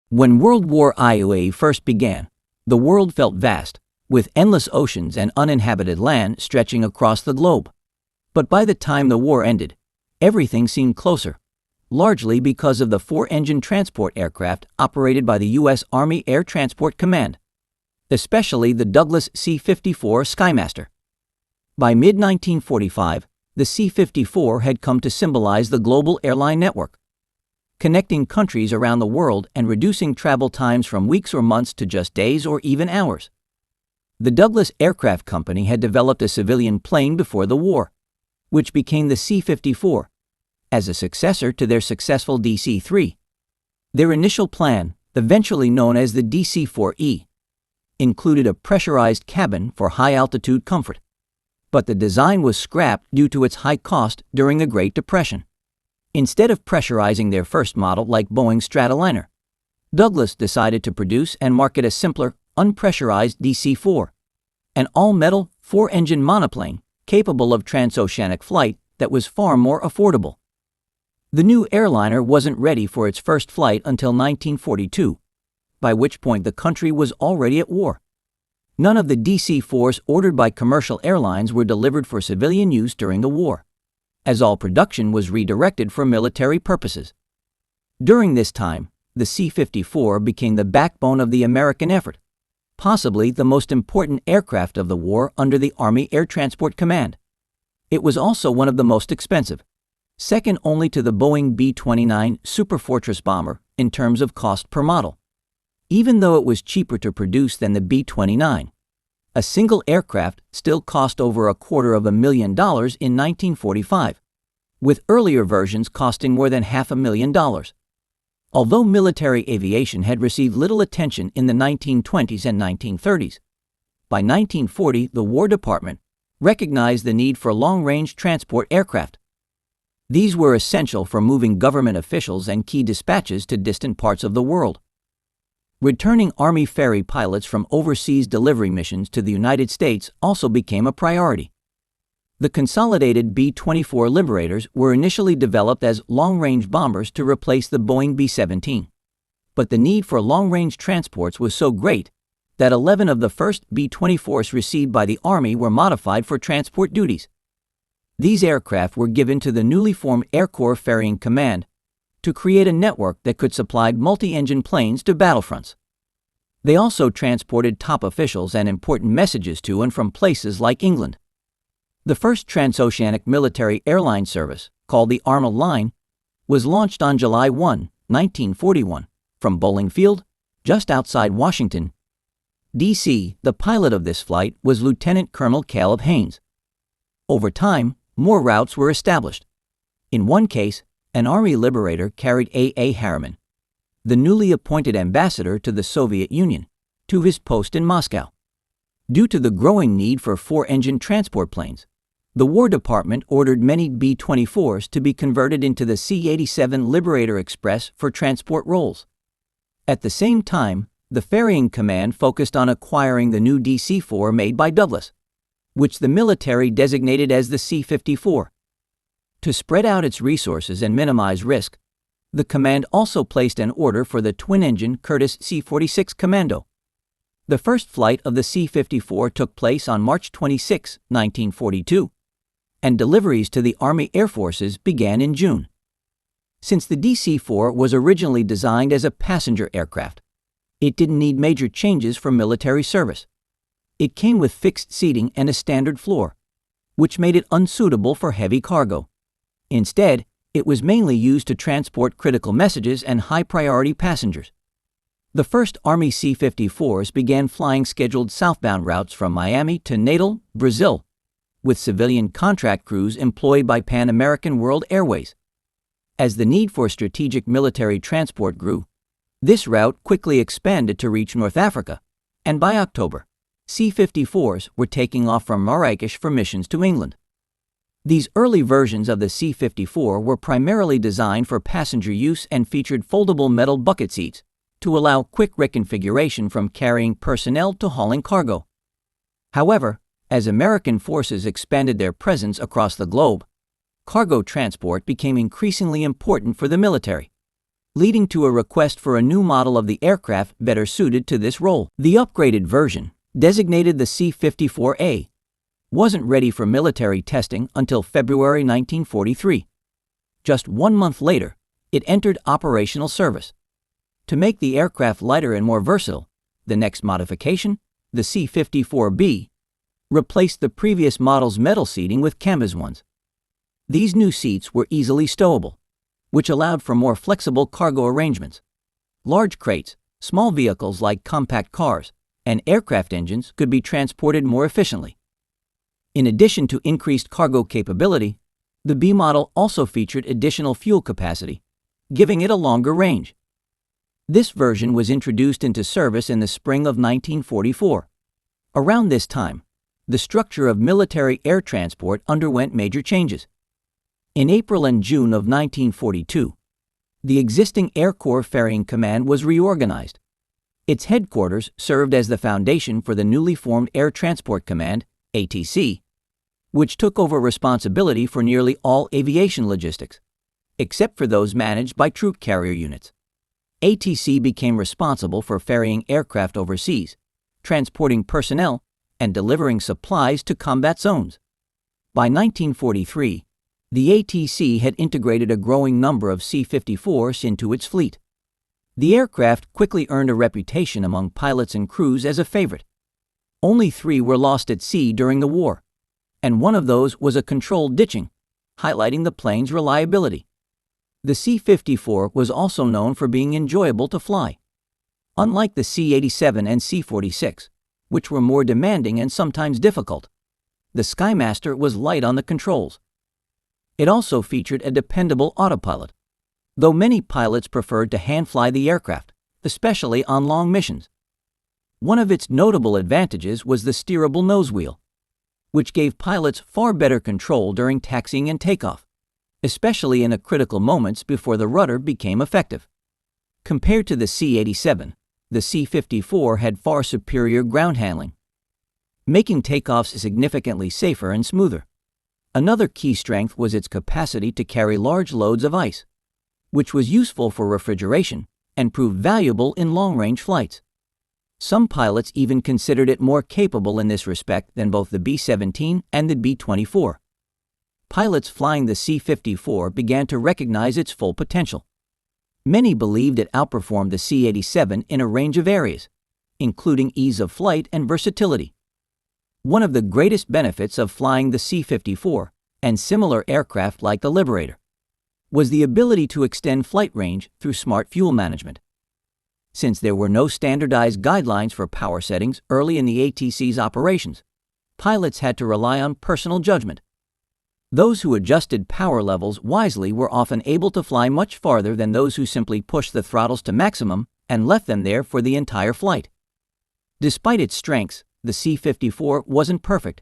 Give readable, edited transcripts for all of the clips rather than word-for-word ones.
When World War I first began, the world felt vast, with endless oceans and uninhabited land stretching across the globe. But by the time the war ended, everything seemed closer, largely because of the four-engine transport aircraft operated by the U.S. Army Air Transport Command, especially the Douglas C-54 Skymaster. By mid-1945, the C-54 had come to symbolize the global airline network, connecting countries around the world and reducing travel times from weeks or months to just days or even hours. The Douglas Aircraft Company had developed a civilian plane before the war, which became the C-54, as a successor to their successful DC-3. Their initial plan, eventually known as the DC-4E, included a pressurized cabin for high-altitude comfort, but the design was scrapped due to its high cost during the Great Depression. Instead of pressurizing their first model like Boeing's Stratoliner, Douglas decided to produce and market a simpler, unpressurized DC-4, an all-metal, four-engine monoplane capable of transoceanic flight that was far more affordable. The new airliner wasn't ready for its first flight until 1942, by which point the country was already at war. None of the DC-4s ordered by commercial airlines were delivered for civilian use during the war, as all production was redirected for military purposes. During this time, the C-54 became the backbone of the American effort, possibly the most important aircraft of the war under the Army Air Transport Command. It was also one of the most expensive, second only to the Boeing B-29 Superfortress bomber in terms of cost per model. Even though it was cheaper to produce than the B-29, a single aircraft still cost over $250,000 in 1945, with earlier versions costing more than $500,000. Although military aviation had received little attention in the 1920s and 1930s, by 1940 the War Department recognized the need for long-range transport aircraft. These were essential for moving government officials and key dispatches to distant parts of the world. Returning Army ferry pilots from overseas delivery missions to the United States also became a priority. The consolidated B-24 Liberators were initially developed as long-range bombers to replace the Boeing B-17. But the need for long-range transports was so great that 11 of the first B-24s received by the Army were modified for transport duties. These aircraft were given to the newly formed Air Corps Ferrying Command to create a network that could supply multi-engine planes to battlefronts. They also transported top officials and important messages to and from places like England. The first transoceanic military airline service, called the Arnold Line, was launched on July 1, 1941, from Bowling Field, just outside Washington, D.C. The pilot of this flight was Lieutenant Colonel Caleb Haynes. Over time, more routes were established. In one case, an Army Liberator carried A. Harriman, the newly appointed ambassador to the Soviet Union, to his post in Moscow. Due to the growing need for four-engine transport planes, the War Department ordered many B-24s to be converted into the C-87 Liberator Express for transport roles. At the same time, the Ferrying Command focused on acquiring the new DC-4 made by Douglas, which the military designated as the C-54. To spread out its resources and minimize risk, the command also placed an order for the twin-engine Curtiss C-46 Commando. The first flight of the C-54 took place on March 26, 1942, and deliveries to the Army Air Forces began in June. Since the DC-4 was originally designed as a passenger aircraft, it didn't need major changes for military service. It came with fixed seating and a standard floor, which made it unsuitable for heavy cargo. Instead, it was mainly used to transport critical messages and high-priority passengers. The first Army C-54s began flying scheduled southbound routes from Miami to Natal, Brazil, with civilian contract crews employed by Pan American World Airways. As the need for strategic military transport grew, this route quickly expanded to reach North Africa, and by October, C-54s were taking off from Marrakesh for missions to England. These early versions of the C-54 were primarily designed for passenger use and featured foldable metal bucket seats to allow quick reconfiguration from carrying personnel to hauling cargo. However, as American forces expanded their presence across the globe, cargo transport became increasingly important for the military. leading to a request for a new model of the aircraft better suited to this role. The upgraded version, designated the C-54A, wasn't ready for military testing until February 1943. Just 1 month later, it entered operational service. To make the aircraft lighter and more versatile, the next modification, the C-54B, replaced the previous model's metal seating with canvas ones. These new seats were easily stowable, which allowed for more flexible cargo arrangements. Large crates, small vehicles like compact cars, and aircraft engines could be transported more efficiently. In addition to increased cargo capability, the B model also featured additional fuel capacity, giving it a longer range. This version was introduced into service in the spring of 1944. Around this time, the structure of military air transport underwent major changes. In April and June of 1942, the existing Air Corps Ferrying Command was reorganized. Its headquarters served as the foundation for the newly formed Air Transport Command, ATC, which took over responsibility for nearly all aviation logistics, except for those managed by troop carrier units. ATC became responsible for ferrying aircraft overseas, transporting personnel, and delivering supplies to combat zones. By 1943, the ATC had integrated a growing number of C-54s into its fleet. The aircraft quickly earned a reputation among pilots and crews as a favorite. Only 3 were lost at sea during the war, and one of those was a controlled ditching, highlighting the plane's reliability. The C-54 was also known for being enjoyable to fly. Unlike the C-87 and C-46, which were more demanding and sometimes difficult, the Skymaster was light on the controls. It also featured a dependable autopilot, though many pilots preferred to hand-fly the aircraft, especially on long missions. One of its notable advantages was the steerable nose wheel, which gave pilots far better control during taxiing and takeoff, especially in the critical moments before the rudder became effective. Compared to the C-87, the C-54 had far superior ground handling, making takeoffs significantly safer and smoother. Another key strength was its capacity to carry large loads of ice, which was useful for refrigeration and proved valuable in long-range flights. Some pilots even considered it more capable in this respect than both the B-17 and the B-24. Pilots flying the C-54 began to recognize its full potential. Many believed it outperformed the C-87 in a range of areas, including ease of flight and versatility. One of the greatest benefits of flying the C-54 and similar aircraft like the Liberator was the ability to extend flight range through smart fuel management. Since there were no standardized guidelines for power settings early in the ATC's operations, pilots had to rely on personal judgment. Those who adjusted power levels wisely were often able to fly much farther than those who simply pushed the throttles to maximum and left them there for the entire flight. Despite its strengths, the C-54 wasn't perfect.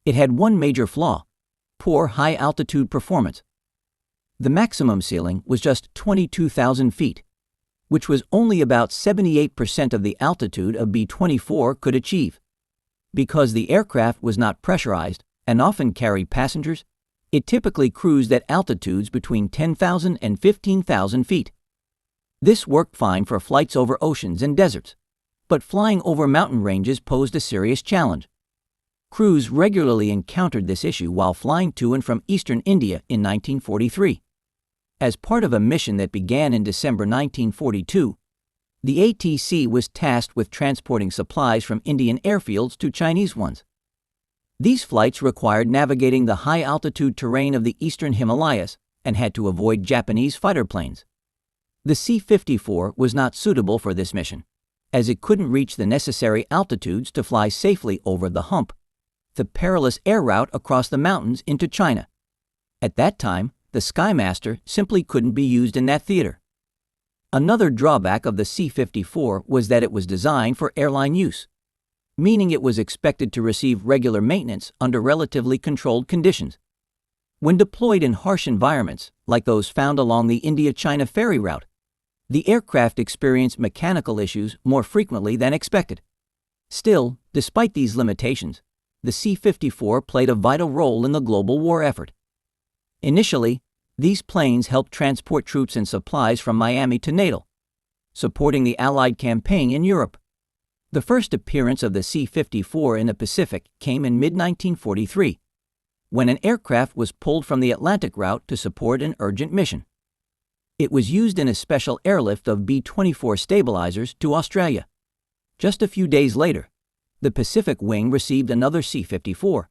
It had one major flaw: poor high-altitude performance. The maximum ceiling was just 22,000 feet, which was only about 78% of the altitude a B-24 could achieve. Because the aircraft was not pressurized and often carried passengers, it typically cruised at altitudes between 10,000 and 15,000 feet. This worked fine for flights over oceans and deserts, but flying over mountain ranges posed a serious challenge. Crews regularly encountered this issue while flying to and from eastern India in 1943. As part of a mission that began in December 1942, the ATC was tasked with transporting supplies from Indian airfields to Chinese ones. These flights required navigating the high-altitude terrain of the eastern Himalayas and had to avoid Japanese fighter planes. The C-54 was not suitable for this mission, as it couldn't reach the necessary altitudes to fly safely over the hump, the perilous air route across the mountains into China. At that time, the Skymaster simply couldn't be used in that theater. Another drawback of the C-54 was that it was designed for airline use, meaning it was expected to receive regular maintenance under relatively controlled conditions. When deployed in harsh environments, like those found along the India-China ferry route, the aircraft experienced mechanical issues more frequently than expected. Still, despite these limitations, the C-54 played a vital role in the global war effort. Initially, These planes helped transport troops and supplies from Miami to Natal, supporting the Allied campaign in Europe. The first appearance of the C-54 in the Pacific came in mid-1943, when an aircraft was pulled from the Atlantic route to support an urgent mission. It was used in a special airlift of B-24 stabilizers to Australia. Just a few days later, the Pacific Wing received another C-54,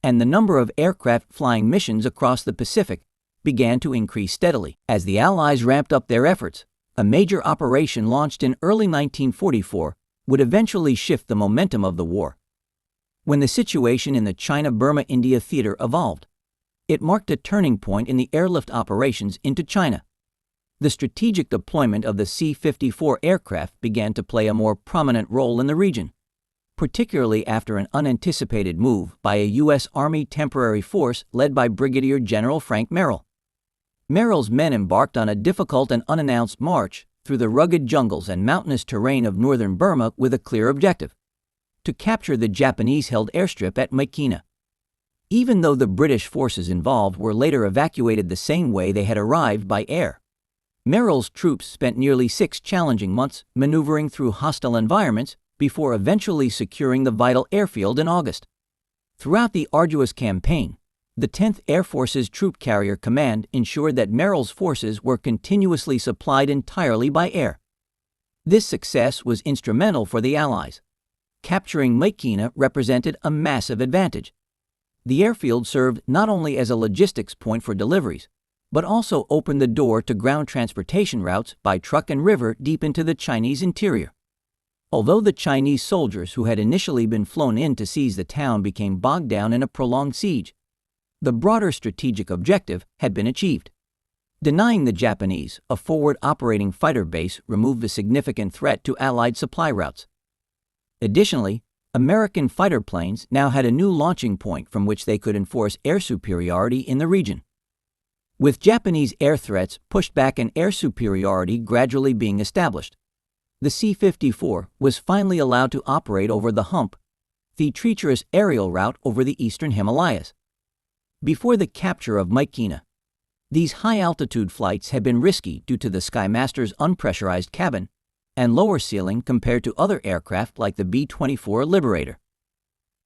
and the number of aircraft flying missions across the Pacific began to increase steadily. As the Allies ramped up their efforts, a major operation launched in early 1944 would eventually shift the momentum of the war. When the situation in the China Burma India Theater evolved, it marked a turning point in the airlift operations into China. The strategic deployment of the C-54 aircraft began to play a more prominent role in the region, particularly after an unanticipated move by a U.S. Army temporary force led by Brigadier General Frank Merrill. Merrill's men embarked on a difficult and unannounced march through the rugged jungles and mountainous terrain of northern Burma with a clear objective: to capture the Japanese-held airstrip at Myitkyina. Even though the British forces involved were later evacuated the same way they had arrived by air, Merrill's troops spent nearly 6 challenging months maneuvering through hostile environments before eventually securing the vital airfield in August. Throughout the arduous campaign, the 10th Air Force's Troop Carrier Command ensured that Merrill's forces were continuously supplied entirely by air. This success was instrumental for the Allies. Capturing Myitkyina represented a massive advantage. The airfield served not only as a logistics point for deliveries, but also opened the door to ground transportation routes by truck and river deep into the Chinese interior. Although the Chinese soldiers who had initially been flown in to seize the town became bogged down in a prolonged siege, the broader strategic objective had been achieved. Denying the Japanese a forward operating fighter base removed a significant threat to Allied supply routes. Additionally, American fighter planes now had a new launching point from which they could enforce air superiority in the region. With Japanese air threats pushed back and air superiority gradually being established, the C-54 was finally allowed to operate over the Hump, the treacherous aerial route over the eastern Himalayas. Before the capture of Myitkyina, these high-altitude flights had been risky due to the Skymaster's unpressurized cabin and lower ceiling compared to other aircraft like the B-24 Liberator.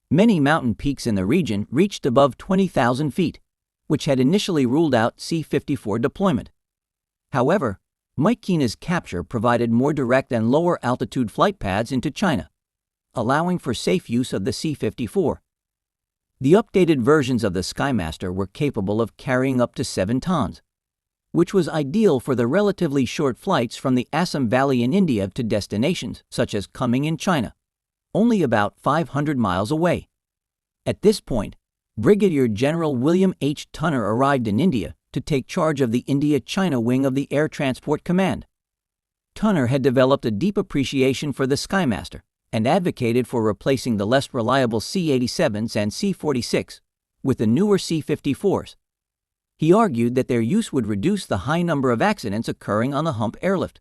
Many mountain peaks in the region reached above 20,000 feet, which had initially ruled out C-54 deployment. However, Myitkyina's capture provided more direct and lower-altitude flight paths into China, allowing for safe use of the C-54. The updated versions of the Skymaster were capable of carrying up to 7 tons, which was ideal for the relatively short flights from the Assam Valley in India to destinations such as Kunming in China, only about 500 miles away. At this point, Brigadier General William H. Tunner arrived in India to take charge of the India-China wing of the Air Transport Command. Tunner had developed a deep appreciation for the Skymaster and advocated for replacing the less reliable C-87s and C-46 with the newer C-54s. He argued that their use would reduce the high number of accidents occurring on the Hump airlift.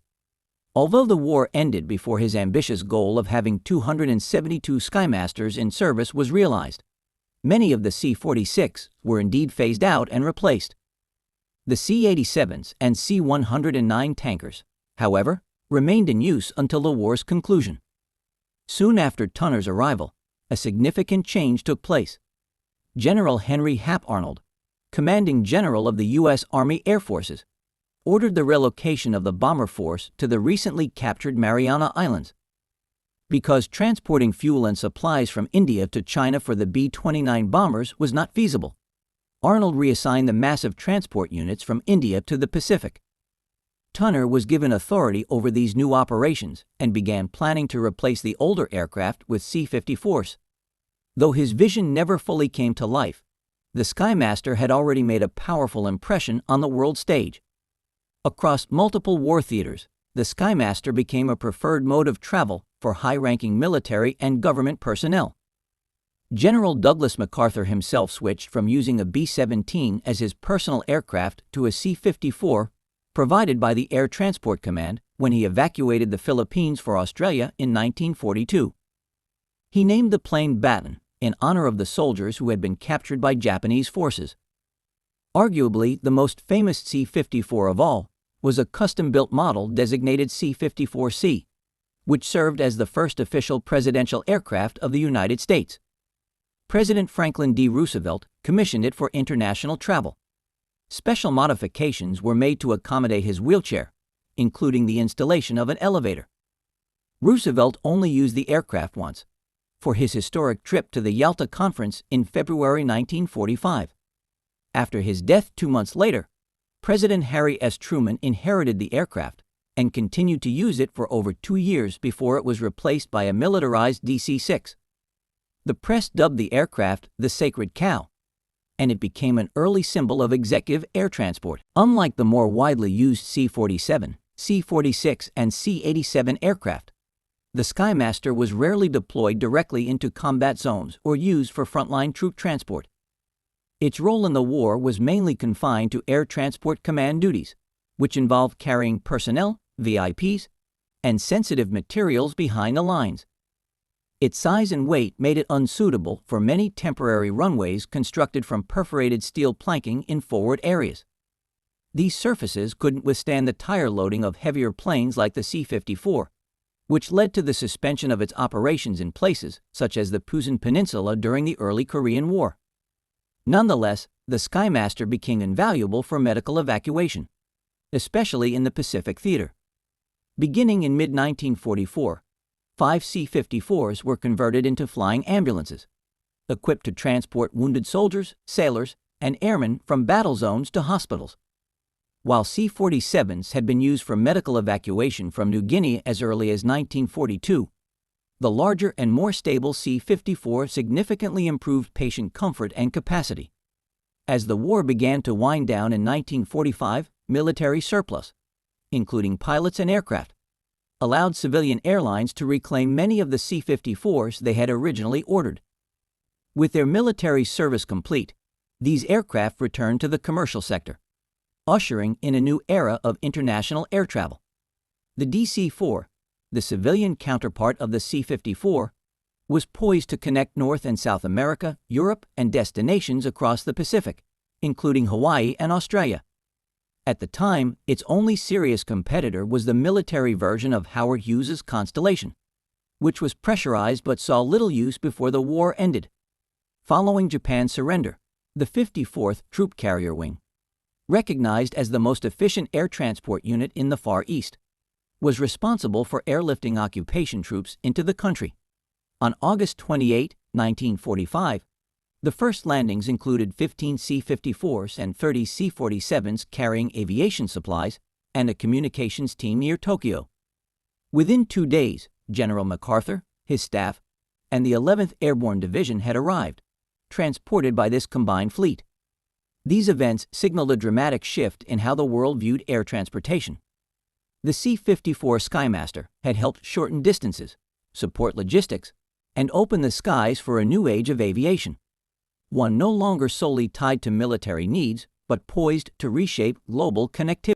Although the war ended before his ambitious goal of having 272 Skymasters in service was realized, many of the C-46 were indeed phased out and replaced. The C-87s and C-109 tankers, however, remained in use until the war's conclusion. Soon after Tunner's arrival, a significant change took place. General Henry Hap Arnold, commanding general of the U.S. Army Air Forces, ordered the relocation of the bomber force to the recently captured Mariana Islands. Because transporting fuel and supplies from India to China for the B-29 bombers was not feasible, Arnold reassigned the massive transport units from India to the Pacific. Tunner was given authority over these new operations and began planning to replace the older aircraft with C-54s. Though his vision never fully came to life, the Skymaster had already made a powerful impression on the world stage. Across multiple war theaters, the Skymaster became a preferred mode of travel for high-ranking military and government personnel. General Douglas MacArthur himself switched from using a B-17 as his personal aircraft to a C-54 provided by the Air Transport Command when he evacuated the Philippines for Australia in 1942. He named the plane Baton in honor of the soldiers who had been captured by Japanese forces. Arguably the most famous C-54 of all was a custom-built model designated C-54C, which served as the first official presidential aircraft of the United States. President Franklin D. Roosevelt commissioned it for international travel. Special modifications were made to accommodate his wheelchair, including the installation of an elevator. Roosevelt only used the aircraft once, for his historic trip to the Yalta Conference in February 1945. After his death 2 months later, President Harry S. Truman inherited the aircraft and continued to use it for over 2 years before it was replaced by a militarized DC-6. The press dubbed the aircraft the Sacred Cow, and it became an early symbol of executive air transport. Unlike the more widely used C-47, C-46, and C-87 aircraft, the Skymaster was rarely deployed directly into combat zones or used for frontline troop transport. Its role in the war was mainly confined to air transport command duties, which involved carrying personnel, VIPs, and sensitive materials behind the lines. Its size and weight made it unsuitable for many temporary runways constructed from perforated steel planking in forward areas. These surfaces couldn't withstand the tire loading of heavier planes like the C-54, which led to the suspension of its operations in places such as the Pusan Peninsula during the early Korean War. Nonetheless, the Skymaster became invaluable for medical evacuation, especially in the Pacific Theater. Beginning in mid-1944, 5 C-54s were converted into flying ambulances, equipped to transport wounded soldiers, sailors, and airmen from battle zones to hospitals. While C-47s had been used for medical evacuation from New Guinea as early as 1942, the larger and more stable C-54 significantly improved patient comfort and capacity. As the war began to wind down in 1945, military surplus, including pilots and aircraft, allowed civilian airlines to reclaim many of the C-54s they had originally ordered. With their military service complete, these aircraft returned to the commercial sector, ushering in a new era of international air travel. The DC-4, the civilian counterpart of the C-54, was poised to connect North and South America, Europe, and destinations across the Pacific, including Hawaii and Australia. At the time, its only serious competitor was the military version of Howard Hughes's Constellation, which was pressurized but saw little use before the war ended. Following Japan's surrender, the 54th Troop Carrier Wing, recognized as the most efficient air transport unit in the Far East, was responsible for airlifting occupation troops into the country. On August 28, 1945, the first landings included 15 C-54s and 30 C-47s carrying aviation supplies and a communications team near Tokyo. Within 2 days, General MacArthur, his staff, and the 11th Airborne Division had arrived, transported by this combined fleet. These events signaled a dramatic shift in how the world viewed air transportation. The C-54 Skymaster had helped shorten distances, support logistics, and open the skies for a new age of aviation, one no longer solely tied to military needs, but poised to reshape global connectivity.